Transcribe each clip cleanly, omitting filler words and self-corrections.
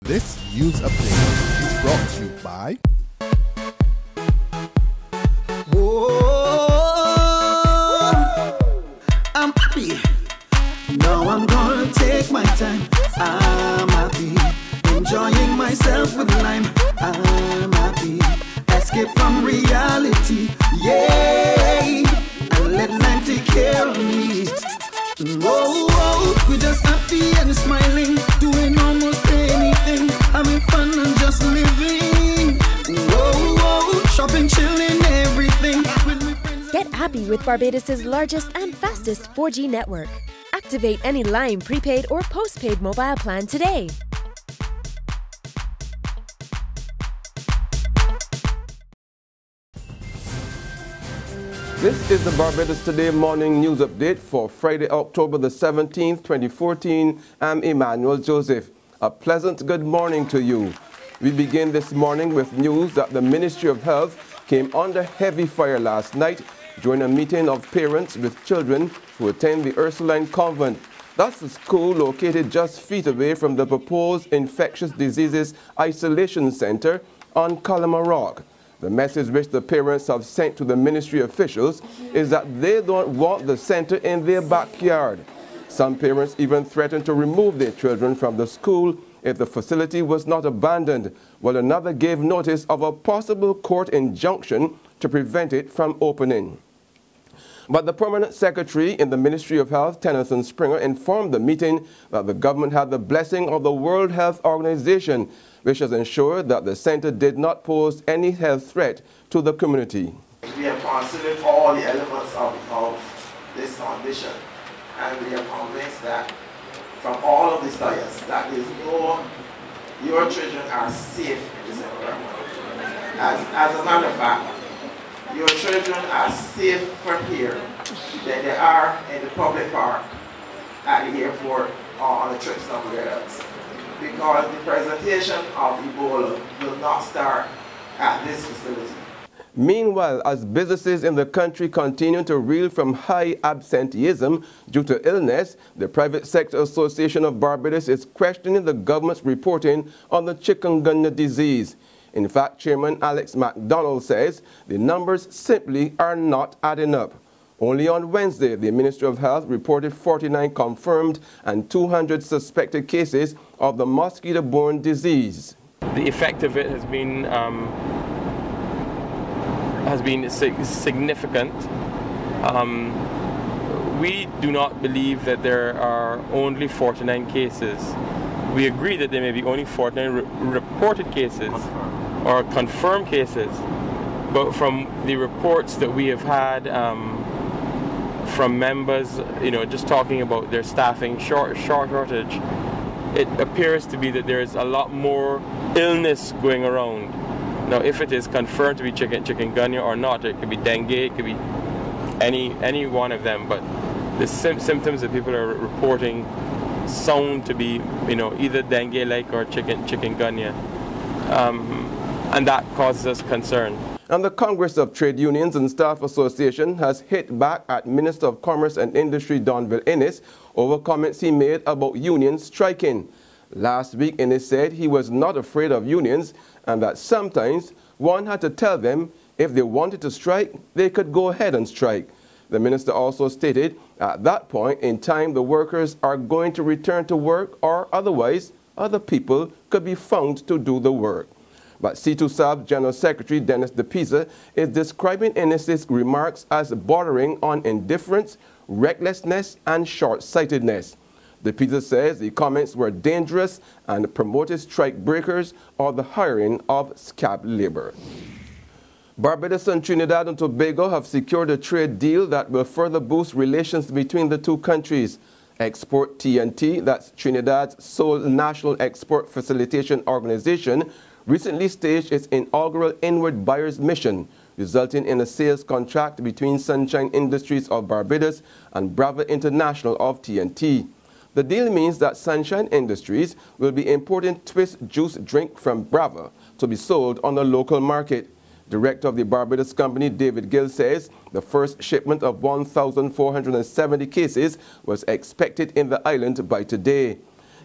This news update is brought to you by I'm happy. Now I'm gonna take my time. I'm happy. Enjoying myself with lime. I'm happy. Escape from reality. Yay! And let lime take care of me. We're just happy and smiling, doing almost anything, having fun and just living. Shopping, chilling, everything. Get happy with Barbados' largest and fastest 4G network. Activate any Lime prepaid or postpaid mobile plan today. This is the Barbados Today morning news update for Friday, October the 17th, 2014. I'm Emmanuel Joseph. A pleasant good morning to you. We begin this morning with news that the Ministry of Health came under heavy fire last night during a meeting of parents with children who attend the Ursuline Convent. That's a school located just feet away from the proposed Infectious Diseases Isolation Center on Kalama Rock. The message which the parents have sent to the ministry officials is that they don't want the center in their backyard. Some parents even threatened to remove their children from the school if the facility was not abandoned, while another gave notice of a possible court injunction to prevent it from opening. But the permanent secretary in the Ministry of Health, Tennyson Springer, informed the meeting that the government had the blessing of the World Health Organization, which has ensured that the center did not pose any health threat to the community. We have considered all the elements of this condition, and we are convinced that from all of the studies that your children are safe in this environment. As a matter of fact, your children are safer here than they are in the public park, at the airport, or on a trip somewhere else. Because the presentation of Ebola will not start at this facility. Meanwhile, as businesses in the country continue to reel from high absenteeism due to illness, the Private Sector Association of Barbados is questioning the government's reporting on the Chikungunya disease. In fact, Chairman Alex MacDonald says the numbers simply are not adding up. Only on Wednesday, the Ministry of Health reported 49 confirmed and 200 suspected cases of the mosquito-borne disease. The effect of it has been significant. We do not believe that there are only 49 cases. We agree that there may be only 49 reported cases or confirmed cases, but from the reports that we have had from members, just talking about their staffing shortage, it appears to be that there is a lot more illness going around. Now, if it is confirmed to be chikungunya or not, it could be dengue, it could be any one of them, but the symptoms that people are reporting sound to be, either dengue-like or chikungunya, and that causes us concern. And the Congress of Trade Unions and Staff Association has hit back at Minister of Commerce and Industry Donville Innes over comments he made about unions striking. Last week, Innes said he was not afraid of unions and that sometimes one had to tell them if they wanted to strike, they could go ahead and strike. The minister also stated at that point in time the workers are going to return to work, or otherwise other people could be found to do the work. But C2SAB General Secretary Dennis DePisa is describing Innes' remarks as bordering on indifference, recklessness, and short-sightedness. DePisa says the comments were dangerous and promoted strike breakers or the hiring of scab labor. Barbados and Trinidad and Tobago have secured a trade deal that will further boost relations between the two countries. Export TNT, that's Trinidad's sole national export facilitation organization, recently staged its inaugural inward buyers mission, resulting in a sales contract between Sunshine Industries of Barbados and Brava International of TNT. The deal means that Sunshine Industries will be importing Twist juice drink from Brava to be sold on the local market. Director of the Barbados company, David Gill, says the first shipment of 1,470 cases was expected in the island by today.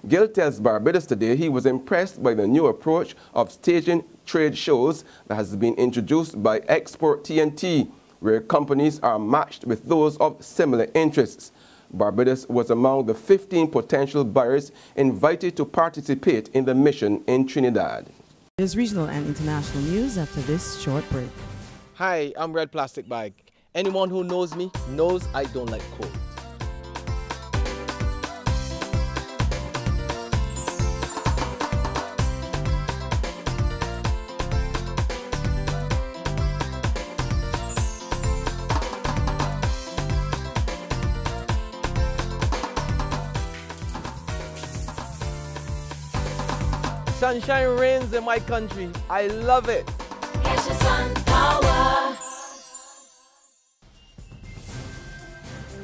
Gil tells Barbados Today he was impressed by the new approach of staging trade shows that has been introduced by Export TNT, where companies are matched with those of similar interests. Barbados was among the 15 potential buyers invited to participate in the mission in Trinidad. There's regional and international news after this short break. Hi, I'm Red Plastic Bag. Anyone who knows me knows I don't like cold. Sunshine reigns in my country. I love it.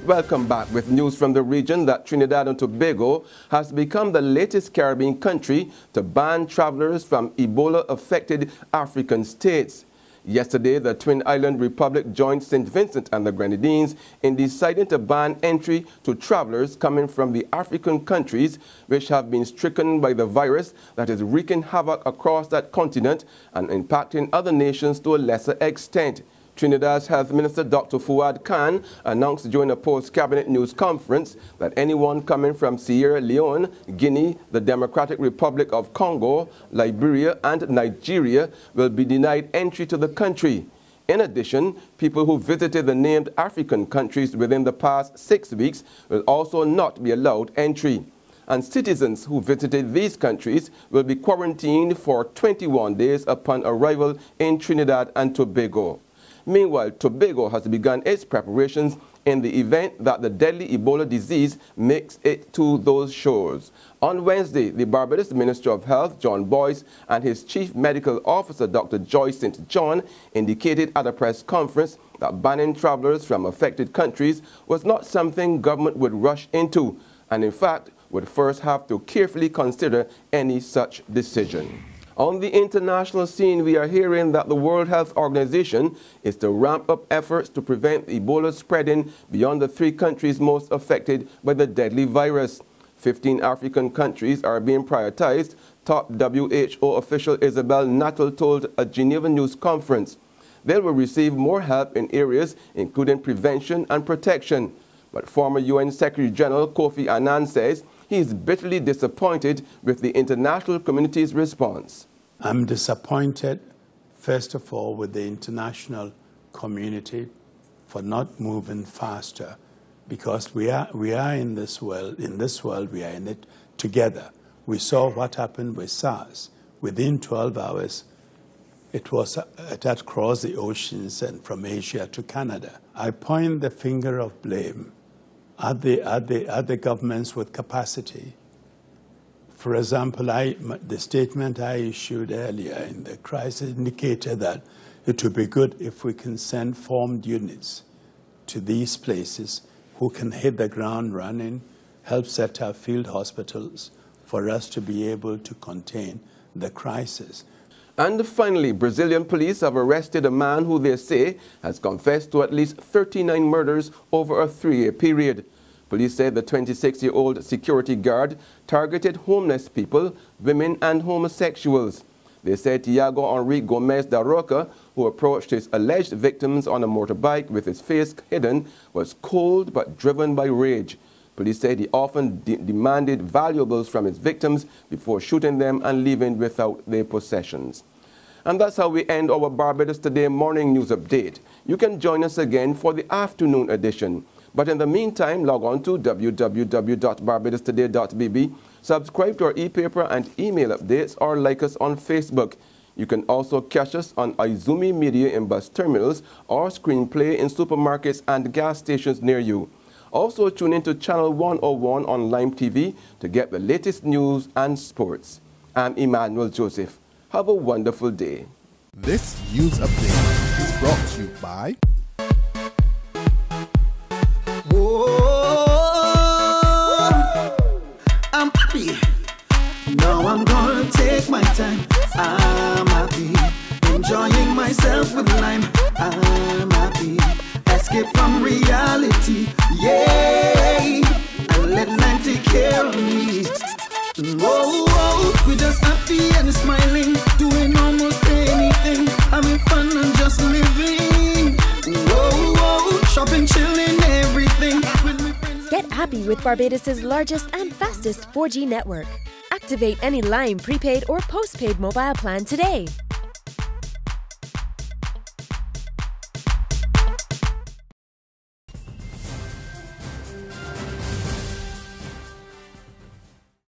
Welcome back with news from the region that Trinidad and Tobago has become the latest Caribbean country to ban travelers from Ebola-affected African states. Yesterday, the Twin Island Republic joined St. Vincent and the Grenadines in deciding to ban entry to travelers coming from the African countries which have been stricken by the virus that is wreaking havoc across that continent and impacting other nations to a lesser extent. Trinidad's Health Minister Dr. Fuad Khan announced during a post-cabinet news conference that anyone coming from Sierra Leone, Guinea, the Democratic Republic of Congo, Liberia and Nigeria will be denied entry to the country. In addition, people who visited the named African countries within the past 6 weeks will also not be allowed entry. And citizens who visited these countries will be quarantined for 21 days upon arrival in Trinidad and Tobago. Meanwhile, Tobago has begun its preparations in the event that the deadly Ebola disease makes it to those shores. On Wednesday, the Barbados Minister of Health, John Boyce, and his Chief Medical Officer, Dr. Joyce St. John, indicated at a press conference that banning travelers from affected countries was not something government would rush into, and in fact, would first have to carefully consider any such decision. On the international scene, we are hearing that the World Health Organization is to ramp up efforts to prevent Ebola spreading beyond the 3 countries most affected by the deadly virus. 15 African countries are being prioritized, top WHO official Isabel Nuttall told a Geneva News conference. They will receive more help in areas including prevention and protection. But former UN Secretary General Kofi Annan says he is bitterly disappointed with the international community's response. I'm disappointed, first of all, with the international community for not moving faster, because we are in this world. In this world, we are in it together. We saw what happened with SARS. Within 12 hours, it had crossed the oceans and from Asia to Canada. I point the finger of blame at the governments with capacity. For example, the statement I issued earlier in the crisis indicated that it would be good if we can send formed units to these places who can hit the ground running, help set up field hospitals for us to be able to contain the crisis. And finally, Brazilian police have arrested a man who they say has confessed to at least 39 murders over a 3-year period. Police said the 26-year-old security guard targeted homeless people, women and homosexuals. They said Tiago Henri Gomez da Roca, who approached his alleged victims on a motorbike with his face hidden, was cold but driven by rage. Police said he often demanded valuables from his victims before shooting them and leaving without their possessions. And that's how we end our Barbados Today morning news update. You can join us again for the afternoon edition. But in the meantime, log on to www.barbadostoday.bb, subscribe to our e-paper and email updates, or like us on Facebook. You can also catch us on Izumi Media in bus terminals or Screenplay in supermarkets and gas stations near you. Also tune in to Channel 101 on Lime TV to get the latest news and sports. I'm Emmanuel Joseph. Have a wonderful day. This news update is brought to you by I'm happy. Now I'm gonna take my time. I'm happy. Enjoying myself with lime. I'm happy. Escape from reality. Yeah. And let lime take care of me. popping, chilling, everything. With my friends. Get happy with Barbados' largest and fastest 4G network. Activate any Lime prepaid or postpaid mobile plan today.